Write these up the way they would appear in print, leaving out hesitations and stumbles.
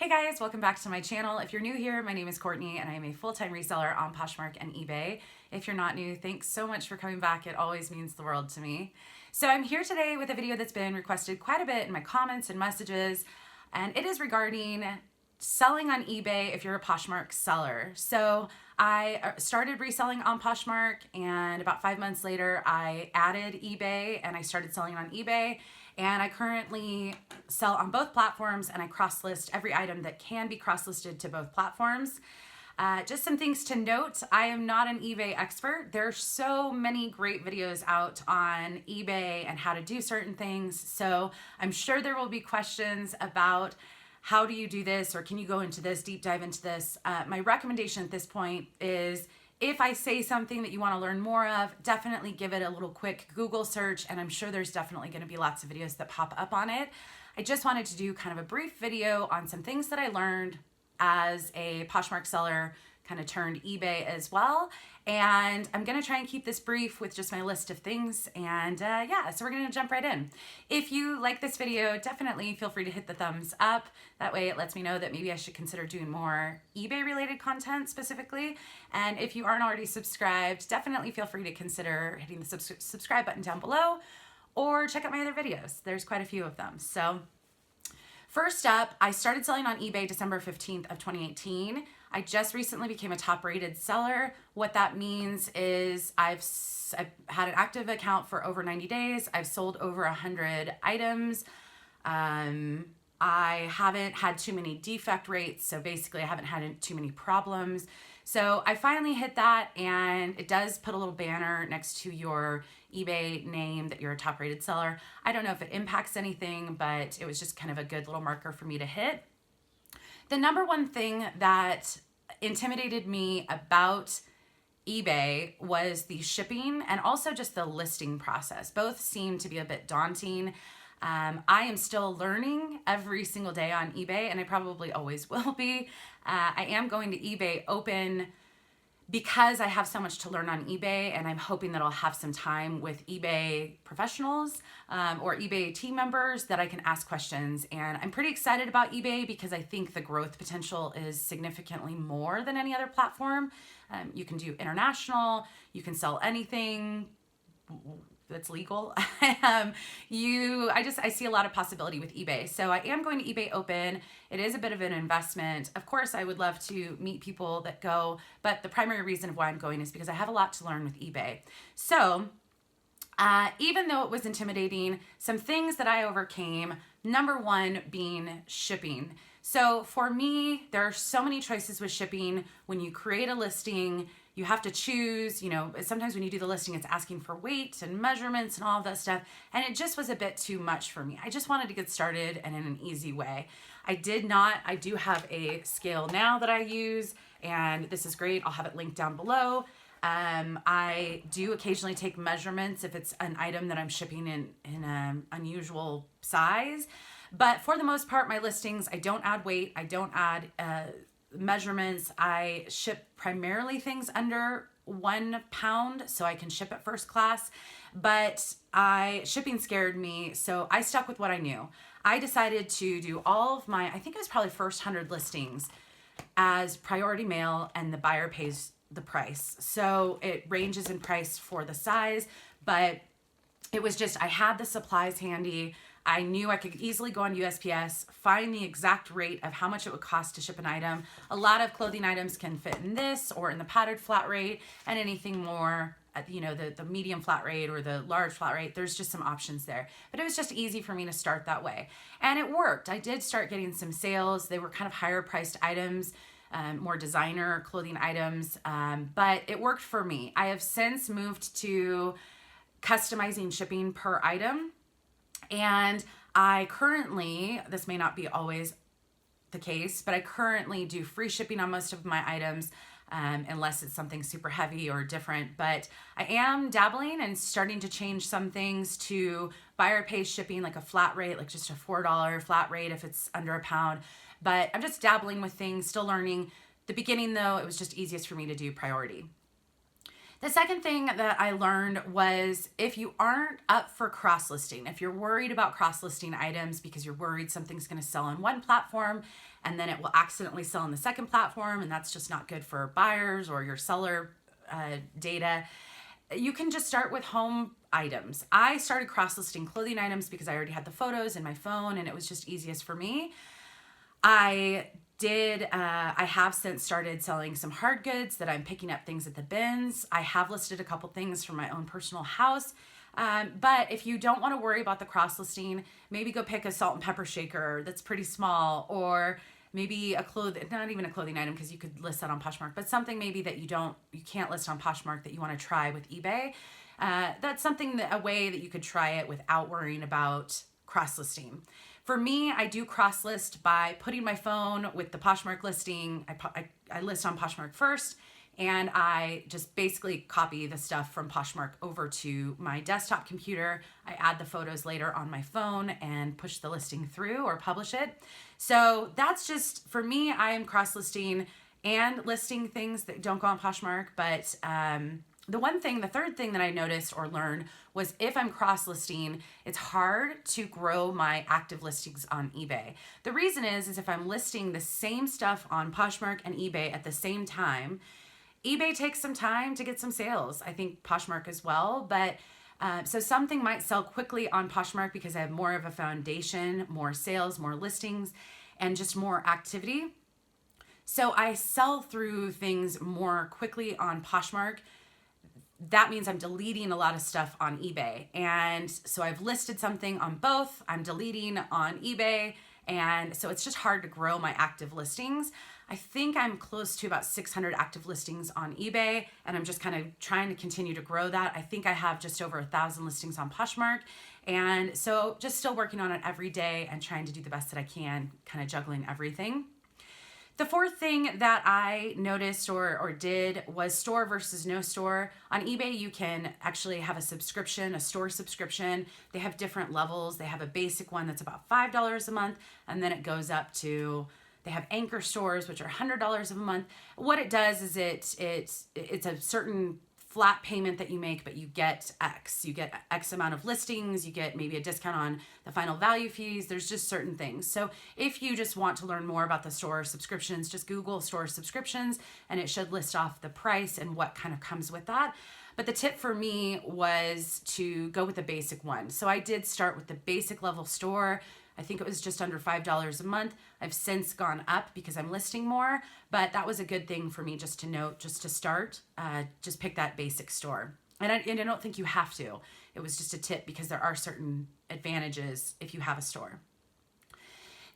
Hey guys, welcome back to my channel. If you're new here, my name is Courtney and I am a full-time reseller on Poshmark and eBay. If you're not new, thanks so much for coming back. It always means the world to me. So I'm here today with a video that's been requested quite a bit in my comments and messages, and it is regarding selling on eBay if you're a Poshmark seller. So I started reselling on Poshmark, and about 5 months later I added eBay and I started selling on eBay. And I currently sell on both platforms, and I cross-list every item that can be cross-listed to both platforms. Just some things to note, I am not an eBay expert. There are so many great videos out on eBay and how to do certain things. So I'm sure there will be questions about how do you do this, or can you go into this, deep dive into this. My recommendation at this point is, if I say something that you want to learn more of, definitely give it a little quick Google search, and I'm sure there's definitely going to be lots of videos that pop up on it. I just wanted to do kind of a brief video on some things that I learned as a Poshmark seller, kind of turned eBay as well. And I'm going to try and keep this brief with just my list of things. And yeah, so we're going to jump right in. If you like this video, definitely feel free to hit the thumbs up. That way it lets me know that maybe I should consider doing more eBay related content specifically. And if you aren't already subscribed, definitely feel free to consider hitting the subscribe button down below, or check out my other videos. There's quite a few of them. So first up, I started selling on eBay December 15th of 2018. I just recently became a top rated seller. What that means is I've had an active account for over 90 days. I've sold over 100 items. I haven't had too many defect rates. So basically I haven't had too many problems. So I finally hit that, and it does put a little banner next to your eBay name that you're a top rated seller. I don't know if it impacts anything, but it was just kind of a good little marker for me to hit. The number one thing that intimidated me about eBay was the shipping and also just the listing process. Both seem to be a bit daunting. I am still learning every single day on eBay, and I probably always will be. I am going to eBay Open because I have so much to learn on eBay, and I'm hoping that I'll have some time with eBay professionals or eBay team members that I can ask questions. And I'm pretty excited about eBay because I think the growth potential is significantly more than any other platform. You can do international, you can sell anything that's legal. I see a lot of possibility with eBay. So I am going to eBay Open. It is a bit of an investment. Of course, I would love to meet people that go, but the primary reason of why I'm going is because I have a lot to learn with eBay. So even though it was intimidating, some things that I overcame, number one being shipping. So for me, there are so many choices with shipping. When you create a listing, you have to choose, sometimes when you do the listing, it's asking for weight and measurements and all of that stuff. And it just was a bit too much for me. I just wanted to get started and in an easy way. I do have a scale now that I use, and this is great. I'll have it linked down below. I do occasionally take measurements if it's an item that I'm shipping in an unusual size. But for the most part, my listings, I don't add weight. I don't add measurements. I ship primarily things under 1 pound, so I can ship it first class, but shipping scared me, so I stuck with what I knew. I decided to do all of I think it was probably first 100 listings as priority mail, and the buyer pays the price. So it ranges in price for the size, but it was just, I had the supplies handy. I knew I could easily go on USPS, find the exact rate of how much it would cost to ship an item. A lot of clothing items can fit in this or in the padded flat rate, and anything more, the medium flat rate or the large flat rate, there's just some options there. But it was just easy for me to start that way. And it worked. I did start getting some sales. They were kind of higher priced items, more designer clothing items, but it worked for me. I have since moved to customizing shipping per item. And I currently, this may not be always the case, but I currently do free shipping on most of my items, unless it's something super heavy or different. But I am dabbling and starting to change some things to buyer pays shipping, like a flat rate, like just a $4 flat rate if it's under 1 pound. But I'm just dabbling with things, still learning. The beginning though, it was just easiest for me to do priority. The second thing that I learned was if you aren't up for cross-listing, if you're worried about cross-listing items because you're worried something's going to sell on one platform and then it will accidentally sell on the second platform, and that's just not good for buyers or your seller data, you can just start with home items. I started cross-listing clothing items because I already had the photos in my phone and it was just easiest for me. I have since started selling some hard goods that I'm picking up things at the bins. I have listed a couple things from my own personal house. But if you don't want to worry about the cross listing, maybe go pick a salt and pepper shaker that's pretty small, or maybe not even a clothing item because you could list that on Poshmark, but something maybe that you can't list on Poshmark that you want to try with eBay. That's a way that you could try it without worrying about cross listing. For me, I do cross list by putting my phone with the Poshmark listing. I list on Poshmark first, and I just basically copy the stuff from Poshmark over to my desktop computer. I add the photos later on my phone and push the listing through or publish it. So that's just, for me, I am cross listing and listing things that don't go on Poshmark, but the third thing that I noticed or learned was if I'm cross-listing, it's hard to grow my active listings on eBay. The reason is if I'm listing the same stuff on Poshmark and eBay at the same time, eBay takes some time to get some sales. I think Poshmark as well, but so something might sell quickly on Poshmark because I have more of a foundation, more sales, more listings, and just more activity. So I sell through things more quickly on Poshmark. That means I'm deleting a lot of stuff on eBay. And so I've listed something on both, I'm deleting on eBay. And so it's just hard to grow my active listings. I think I'm close to about 600 active listings on eBay, and I'm just kind of trying to continue to grow that. I think I have just over 1,000 listings on Poshmark. And so just still working on it every day and trying to do the best that I can, kind of juggling everything. The fourth thing that I noticed or did was store versus no store. On eBay, you can actually have a subscription, a store subscription. They have different levels. They have a basic one that's about $5 a month, and then it goes up to, they have anchor stores, which are $100 a month. What it does is it's a certain flat payment that you make, but you get X. You get X amount of listings, you get maybe a discount on the final value fees. There's just certain things. So if you just want to learn more about the store subscriptions, just Google store subscriptions and it should list off the price and what kind of comes with that. But the tip for me was to go with the basic one. So I did start with the basic level store. I think it was just under $5 a month. I've since gone up because I'm listing more, but that was a good thing for me just to note, just to start, just pick that basic store. And I don't think you have to. It was just a tip because there are certain advantages if you have a store.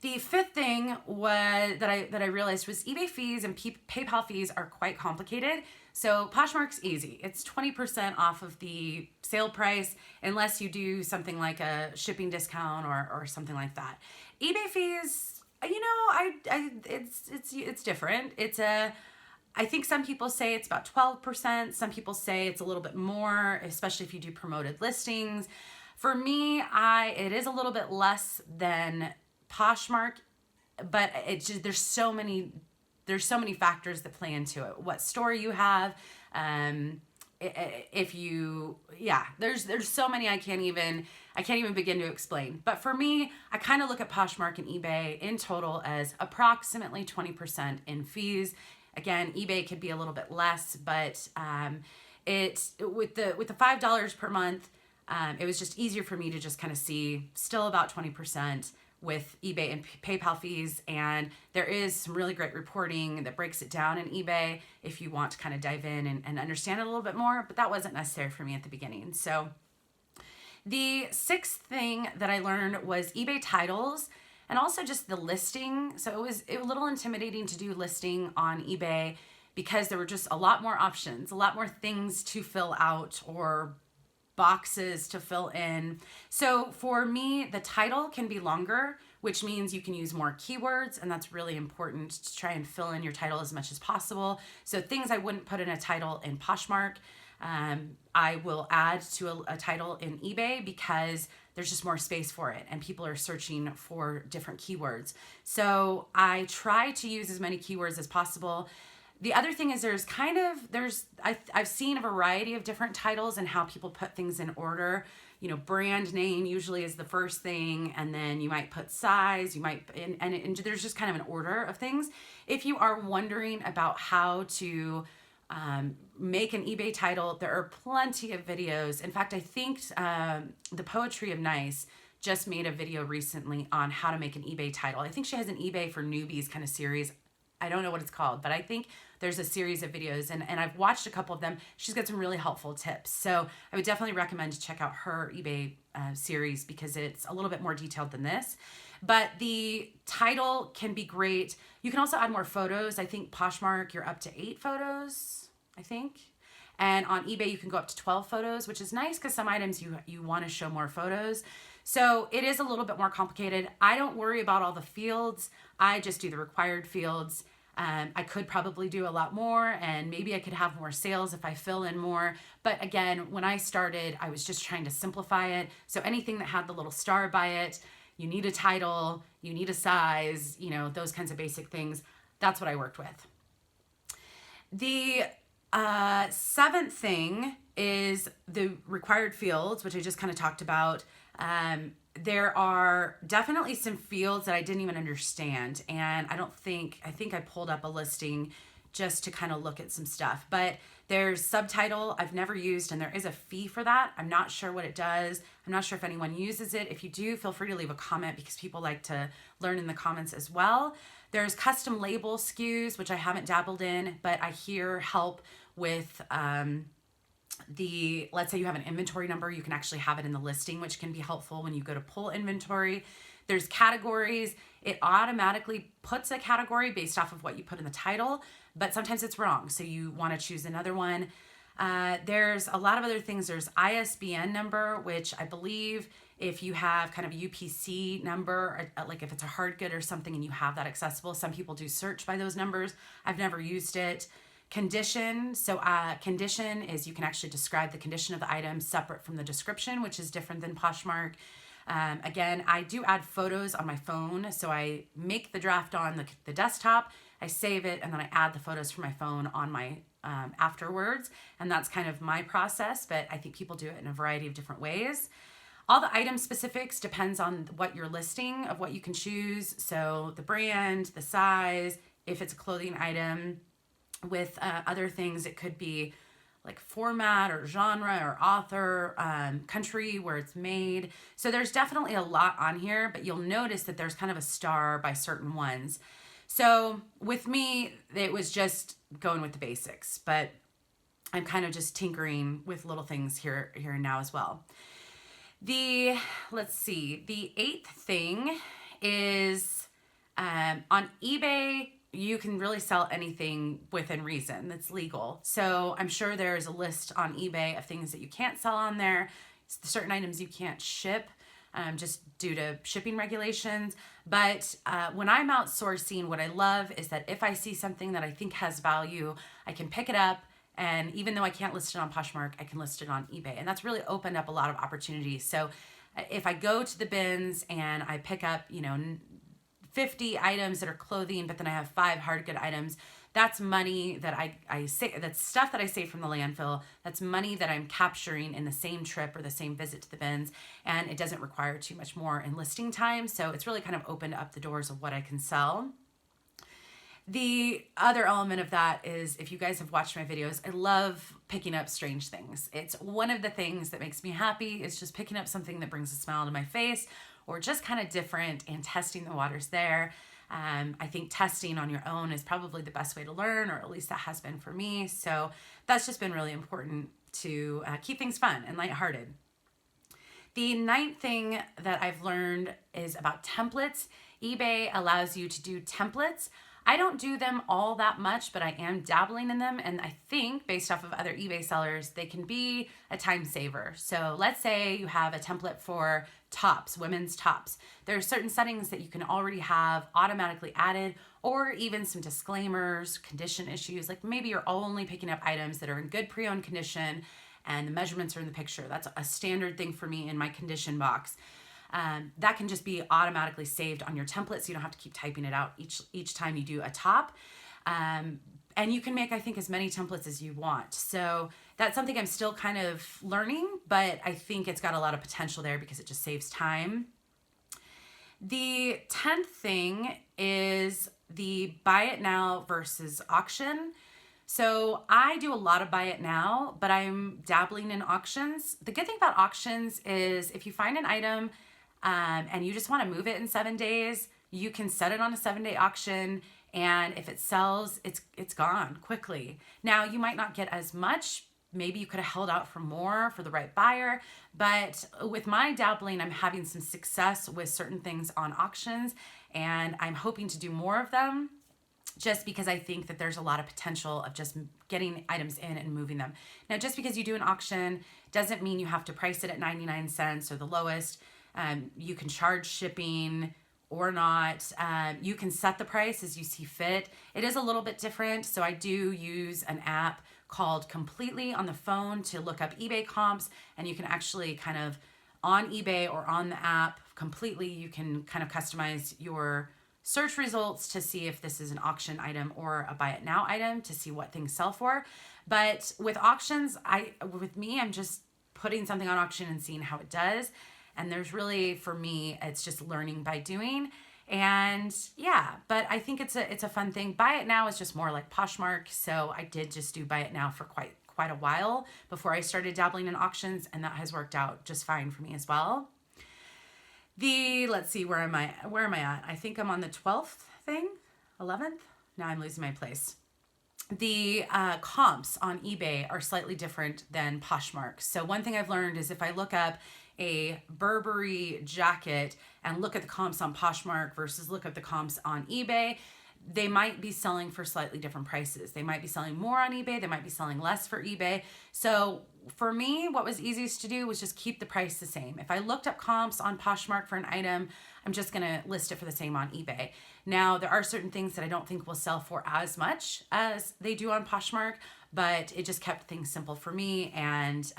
The fifth thing was that I realized was eBay fees and PayPal fees are quite complicated. So Poshmark's easy. It's 20% off of the sale price unless you do something like a shipping discount or something like that. eBay fees, it's different. I think some people say it's about 12%. Some people say it's a little bit more, especially if you do promoted listings. For me, it is a little bit less than Poshmark, but it's just, there's so many factors that play into it. What store you have, there's so many I can't even begin to explain. But for me, I kind of look at Poshmark and eBay in total as approximately 20% in fees. Again, eBay could be a little bit less, but it's with the $5 per month. It was just easier for me to just kind of see still about 20% with eBay and PayPal fees. And there is some really great reporting that breaks it down in eBay if you want to kind of dive in and understand it a little bit more, but that wasn't necessary for me at the beginning. So the sixth thing that I learned was eBay titles and also just the listing. So it was a little intimidating to do listing on eBay because there were just a lot more options, a lot more things to fill out or boxes to fill in. So for me, the title can be longer, which means you can use more keywords, and that's really important to try and fill in your title as much as possible. So things I wouldn't put in a title in Poshmark, I will add to a title in eBay because there's just more space for it and people are searching for different keywords. So I try to use as many keywords as possible. The other thing is I've seen a variety of different titles and how people put things in order. You know, brand name usually is the first thing, and then you might put size, and there's just kind of an order of things. If you are wondering about how to make an eBay title, there are plenty of videos. In fact, I think the Poetry of Nice just made a video recently on how to make an eBay title. I think she has an eBay for newbies kind of series. I don't know what it's called, but I think there's a series of videos, and I've watched a couple of them. She's got some really helpful tips. So I would definitely recommend to check out her eBay series because it's a little bit more detailed than this. But the title can be great. You can also add more photos. I think Poshmark, you're up to 8 photos, I think. And on eBay, you can go up to 12 photos, which is nice because some items you want to show more photos. So it is a little bit more complicated. I don't worry about all the fields. I just do the required fields. I could probably do a lot more, and maybe I could have more sales if I fill in more. But again, when I started, I was just trying to simplify it. So anything that had the little star by it, you need a title, you need a size, you know, those kinds of basic things. That's what I worked with. The seventh thing is the required fields, which I just kind of talked about. There are definitely some fields that I didn't even understand. And I think I pulled up a listing just to kind of look at some stuff. But there's subtitle I've never used, and there is a fee for that. I'm not sure what it does. I'm not sure if anyone uses it. If you do, feel free to leave a comment because people like to learn in the comments as well. There's custom label SKUs, which I haven't dabbled in, but I hear help with let's say you have an inventory number, you can actually have it in the listing, which can be helpful when you go to pull inventory. There's categories. It automatically puts a category based off of what you put in the title, but sometimes it's wrong. So you want to choose another one. There's a lot of other things. There's ISBN number, which I believe if you have kind of a UPC number, like if it's a hard good or something and you have that accessible, some people do search by those numbers. I've never used it. Condition. So condition is you can actually describe the condition of the item separate from the description, which is different than Poshmark. Again, I do add photos on my phone. So I make the draft on the desktop, I save it, and then I add the photos from my phone on my afterwards. And that's kind of my process, but I think people do it in a variety of different ways. All the item specifics depends on what you're listing, of what you can choose. So the brand, the size, if it's a clothing item. With other things, it could be like format or genre or author, country where it's made. So there's definitely a lot on here, but you'll notice that there's kind of a star by certain ones. So with me, it was just going with the basics, but I'm kind of just tinkering with little things here and now as well. Let's see, the 8th thing is on eBay, you can really sell anything within reason that's legal. So I'm sure there's a list on eBay of things that you can't sell on there. Certain items you can't ship just due to shipping regulations. But when I'm outsourcing, what I love is that if I see something that I think has value, I can pick it up. And even though I can't list it on Poshmark, I can list it on eBay. And that's really opened up a lot of opportunities. So if I go to the bins and I pick up, 50 items that are clothing, but then I have 5 hard good items, that's money that I say, that's stuff that I save from the landfill. That's money that I'm capturing in the same trip or the same visit to the bins, and it doesn't require too much more in listing time. So it's really kind of opened up the doors of what I can sell. The other element of that is, if you guys have watched my videos, I love picking up strange things. It's one of the things that makes me happy, is just picking up something that brings a smile to my face, or just kind of different, and testing the waters there. I think testing on your own is probably the best way to learn, or at least that has been for me. So that's just been really important to keep things fun and lighthearted. The 9th thing that I've learned is about templates. eBay allows you to do templates. I don't do them all that much, but I am dabbling in them. And I think based off of other eBay sellers, they can be a time saver. So let's say you have a template for tops, women's tops. There are certain settings that you can already have automatically added, or even some disclaimers, condition issues. Like maybe you're only picking up items that are in good pre-owned condition and the measurements are in the picture. That's a standard thing for me in my condition box. That can just be automatically saved on your template, so you don't have to keep typing it out each time you do a top. And you can make, I think, as many templates as you want. So that's something I'm still kind of learning, but I think it's got a lot of potential there because it just saves time. The 10th thing is the buy it now versus auction. So I do a lot of buy it now, but I'm dabbling in auctions. The good thing about auctions is if you find an item and you just want to move it in 7 days, you can set it on a 7-day auction. And if it sells, it's gone quickly. Now, you might not get as much. Maybe you could have held out for more for the right buyer. But with my dabbling, I'm having some success with certain things on auctions. And I'm hoping to do more of them just because I think that there's a lot of potential of just getting items in and moving them. Now, just because you do an auction doesn't mean you have to price it at 99 cents or the lowest. You can charge shipping or not. You can set the price as you see fit. It is a little bit different. So I do use an app called Completely on the phone to look up eBay comps, and you can actually kind of on eBay or on the app Completely, you can kind of customize your search results to see if this is an auction item or a buy it now item to see what things sell for. But with auctions, I'm just putting something on auction and seeing how it does. And there's really, for me, it's just learning by doing. And yeah, but I think it's a fun thing. Buy it now is just more like Poshmark. So I did just do buy it now for quite a while before I started dabbling in auctions, and that has worked out just fine for me as well. Let's see, where am I at? I think I'm on the 12th thing, 11th. Now I'm losing my place. The comps on eBay are slightly different than Poshmark. So one thing I've learned is if I look up a Burberry jacket and look at the comps on Poshmark versus look at the comps on eBay, they might be selling for slightly different prices. They might be selling more on eBay. They might be selling less for eBay. So for me, what was easiest to do was just keep the price the same. If I looked up comps on Poshmark for an item, I'm just going to list it for the same on eBay. Now, there are certain things that I don't think will sell for as much as they do on Poshmark, but it just kept things simple for me. And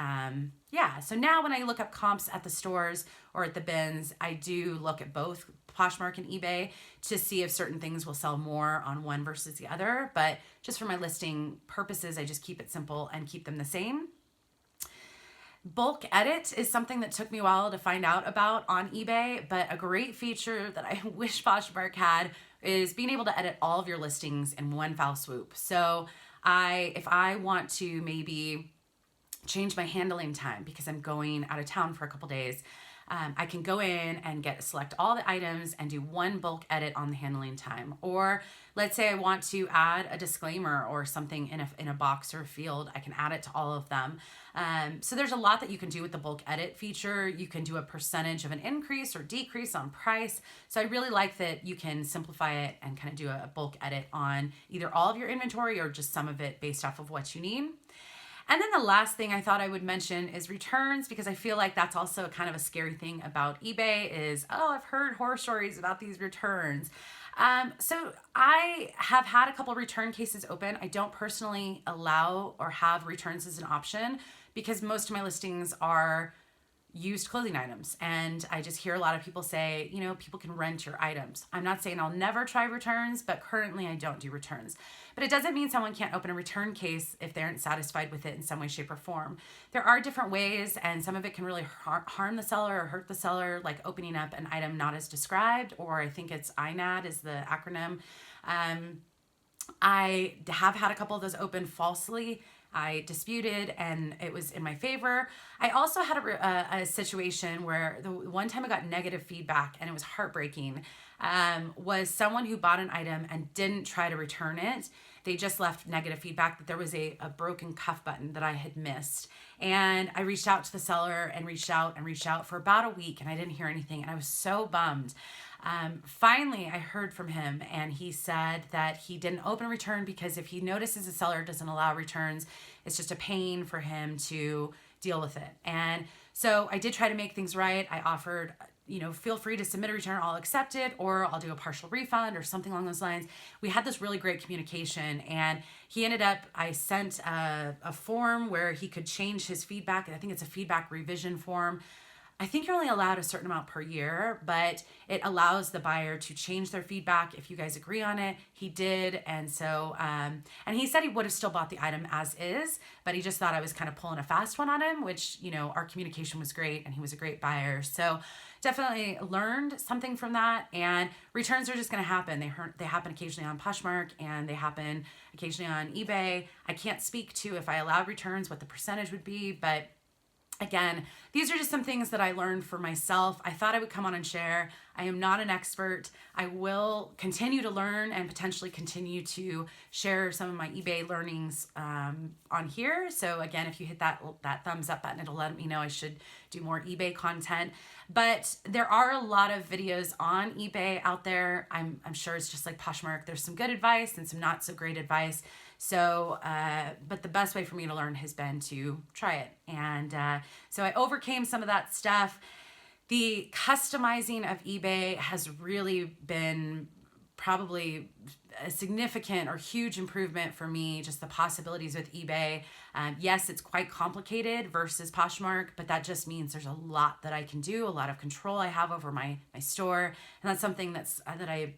yeah, so now when I look up comps at the stores or at the bins, I do look at both Poshmark and eBay to see if certain things will sell more on one versus the other. But just for my listing purposes, I just keep it simple and keep them the same. Bulk edit is something that took me a while to find out about on eBay, but a great feature that I wish Poshmark had is being able to edit all of your listings in one foul swoop. So if I want to maybe change my handling time because I'm going out of town for a couple days, I can go in and select all the items and do one bulk edit on the handling time. Or let's say I want to add a disclaimer or something in a box or a field, I can add it to all of them. So there's a lot that you can do with the bulk edit feature. You can do a percentage of an increase or decrease on price. So I really like that you can simplify it and kind of do a bulk edit on either all of your inventory or just some of it based off of what you need. And then the last thing I thought I would mention is returns, because I feel like that's also kind of a scary thing about eBay is, I've heard horror stories about these returns. So I have had a couple return cases open. I don't personally allow or have returns as an option because most of my listings are used clothing items. And I just hear a lot of people say, people can rent your items. I'm not saying I'll never try returns, but currently I don't do returns. But it doesn't mean someone can't open a return case if they aren't satisfied with it in some way, shape, or form. There are different ways, and some of it can really harm the seller or hurt the seller, like opening up an item not as described, or I think it's INAD is the acronym. I have had a couple of those open falsely. I disputed and it was in my favor. I also had a situation where the one time I got negative feedback and it was heartbreaking, was someone who bought an item and didn't try to return it. They just left negative feedback that there was a broken cuff button that I had missed. And I reached out to the seller and reached out for about a week and I didn't hear anything and I was so bummed. Finally, I heard from him and he said that he didn't open a return because if he notices a seller doesn't allow returns, it's just a pain for him to deal with it. And so I did try to make things right. I offered, feel free to submit a return, I'll accept it, or I'll do a partial refund or something along those lines. We had this really great communication and I sent a form where he could change his feedback. And I think it's a feedback revision form. I think you're only allowed a certain amount per year, but it allows the buyer to change their feedback if you guys agree on it. He did, and so, and he said he would have still bought the item as is, but he just thought I was kind of pulling a fast one on him, which, you know, our communication was great and he was a great buyer. So definitely learned something from that, and returns are just going to happen. They happen occasionally on Poshmark and they happen occasionally on eBay. I can't speak to if I allowed returns, what the percentage would be, but again, these are just some things that I learned for myself. I thought I would come on and share. I am not an expert. I will continue to learn and potentially continue to share some of my eBay learnings on here. So again, if you hit that thumbs up button, it'll let me know I should do more eBay content. But there are a lot of videos on eBay out there. I'm sure it's just like Poshmark. There's some good advice and some not so great advice. So, but the best way for me to learn has been to try it. And so I overcame some of that stuff. The customizing of eBay has really been probably a significant or huge improvement for me, just the possibilities with eBay. Yes, it's quite complicated versus Poshmark, but that just means there's a lot that I can do, a lot of control I have over my store, and that's something that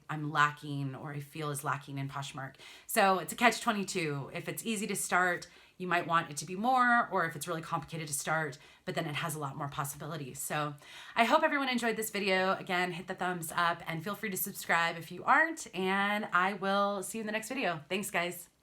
I'm lacking, or I feel is lacking in Poshmark. So it's a catch-22. If it's easy to start, you might want it to be more, or if it's really complicated to start, but then it has a lot more possibilities. So I hope everyone enjoyed this video. Again, hit the thumbs up and feel free to subscribe if you aren't, and I will see you in the next video. Thanks, guys.